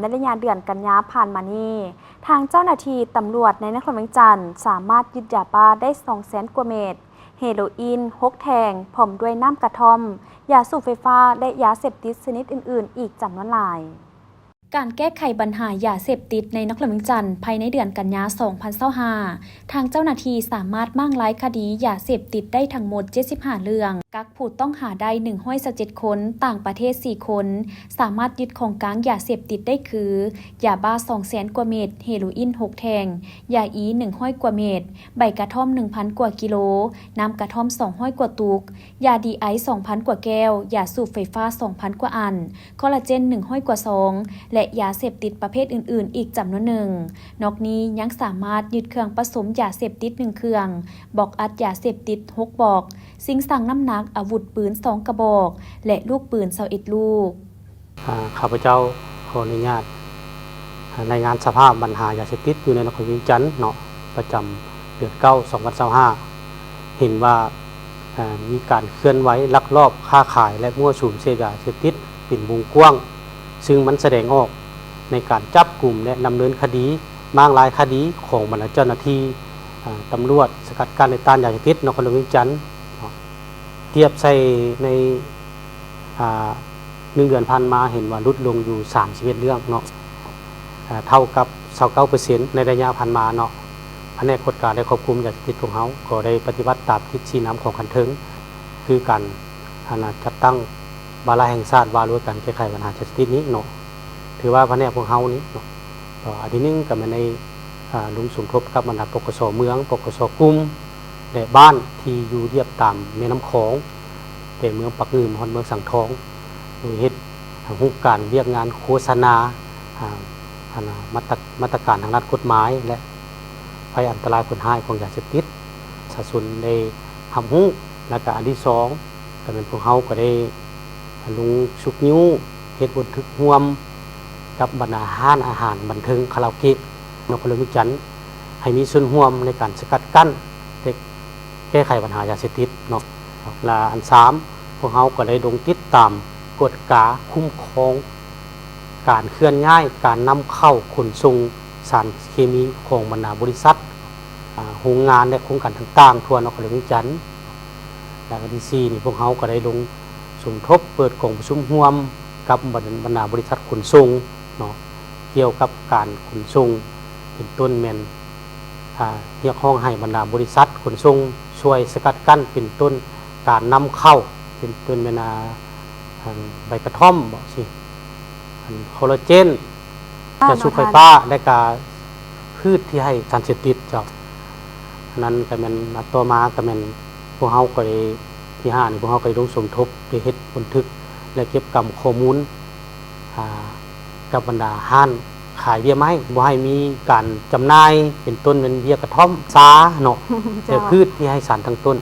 ในระยะเดือนกันยาผ่านมานี้ทางเจ้าหน้าที่ตำรวจในนครเวียงจันทร์สามารถยึดยาบ้าได้ 200,000 กว่าเม็ดเฮโรอีน6แทงพร้อมด้วยน้ำกระท่อมยาสูบไฟฟ้าและยาเสพติดชนิดอื่นๆอีกจำนวนหลายการแก้ไขปัญหายาเสพติดในนครเวียงจันทร์ภายในเดือนกันยายน 2025 ทางเจ้าหน้าที่สามารถมั่งไล่คดียาเสพติดได้ทั้งหมด 75 เรื่องกักผู้ต้องหาได้127 คนต่างประเทศ 4 คนสามารถยึดของกลางยาเสพติดได้คือยาบ้า 200,000 กว่าเม็ดเฮโรอีน6แทงยาอี100 กว่าเม็ดใบกระท่อม 1,000 กว่ากิโลน้ำกระท่อม 200 กว่าตุกยาดีไอซ์ 2,000 กว่าแก้วยาสูบไฟฟ้า 2,000 กว่าอันคอลลาเจน 100 กว่าซองและยาเสพติดประเภทอื่นๆอีกจำนวนหนึ่งนอกนี้ยังสามารถยึดเครื่องผสมยาเสพติด1เครื่องบอกอัดยาเสพติด6บอกสิ่งสั่งน้ำหนักอาวุธปืน2กระบอกและลูกปืน21ลูกข้าพเจ้าขออนุญาตรายงานสภาพปัญหายาเสพติดอยู่ในนครเวียงจันทร์เนาะประจำเดือน9/2025เห็นว่ามีการเคลื่อนไหวลักลอบค้าขายและมั่วสุมเสพยาเสพติดเป็นวงกว้างซึ่งมันแสดงออกในการจับกลุ่มและดำเนินคดีมากหลายคดีของบรรดาเจ้าหน้าที่ตำรวจสกัดกั้นในต้านยาเสพติดนครเวียงจันทร์เทียบใส่ใน1 เดือนผ่านมาเห็นว่าลดลงอยู่31เรื่องเนาะเท่ากับ 29% ในระยะผ่านมาเนาะแผนกกฎการได้ควบคุมยาเสพติดของเขาก็ได้ปฏิบัติตามทิศชี้นำของคันเทิงคือการจัดตั้งวาระแห่งชาติว่าด้วยการแก้ไขปัญหายาเสพติดนี้เนาะถือว่าแผนกของเขานี้เนาะอันที่1ก็มาในลุมสมทบกับบรรดาปกส.เมืองปกส.กลุ่มและบ้านที่อยู่เรียบตามแม่น้ำโขงแต่เมืองปักงืมฮอดเมืองสังทองโดยเฮ็ดรูปการเรียกงานโฆษณามาตรการทางด้านกฎหมายและภัยอันตรายผลหายของยาเสพติดสัดส่วนในทำหู้และก็อันที่2ก็เป็นพวกเขาก็ได้ลงชุกนิ้วเฮ็ดบันทึกร่วมกับบรรดาห้านอาหารบันเทิงคาราโอเกะนครเวียงจันทร์ให้มีส่วนร่วมในการสกัดกั้นแก้ไขปัญหายาเสพติดเนาะและอัน3พวกเขาก็ได้ลงติดตามกฎกาคุ้มครองการเคลื่อนย้ายการนำเข้าขนส่งสารเคมีของบรรดาบริษัทโรงงานและโครงการต่างๆทั่วนครเวียงจันทร์และอันที่4นี่พวกเขาก็ได้ลงสมทบเปิดกล่องประชุมร่วมกับบรรดาบริษัทขนส่งเนาะเกี่ยวกับการขนส่งเป็นต้นแม่นเรียกร้องให้บรรดาบริษัทขนส่งช่วยสกัดกั้นเป็นต้นการนำเข้าเป็นต้นแม่นาใบกระท่อมบอกสิคอลลาเจนจะสูบไฟฟ้าและกาพืชที่ให้สารเสพติดเจ้านั้นก็เป็นต่อมาก็เป็นพวกเขาก็ได้ที่5นี่พวกเขาก็ได้ลงสมทบได้เฮ็ดบันทึกและเก็บกำข้อมูลกับบรรดาห้านขายเบียร์ไม้บ่ให้มีการจำหน่ายเป็นต้นเป็นเบียร์กระท่อมซาเนาะแต่พืชที่ให้สารทั้งต้น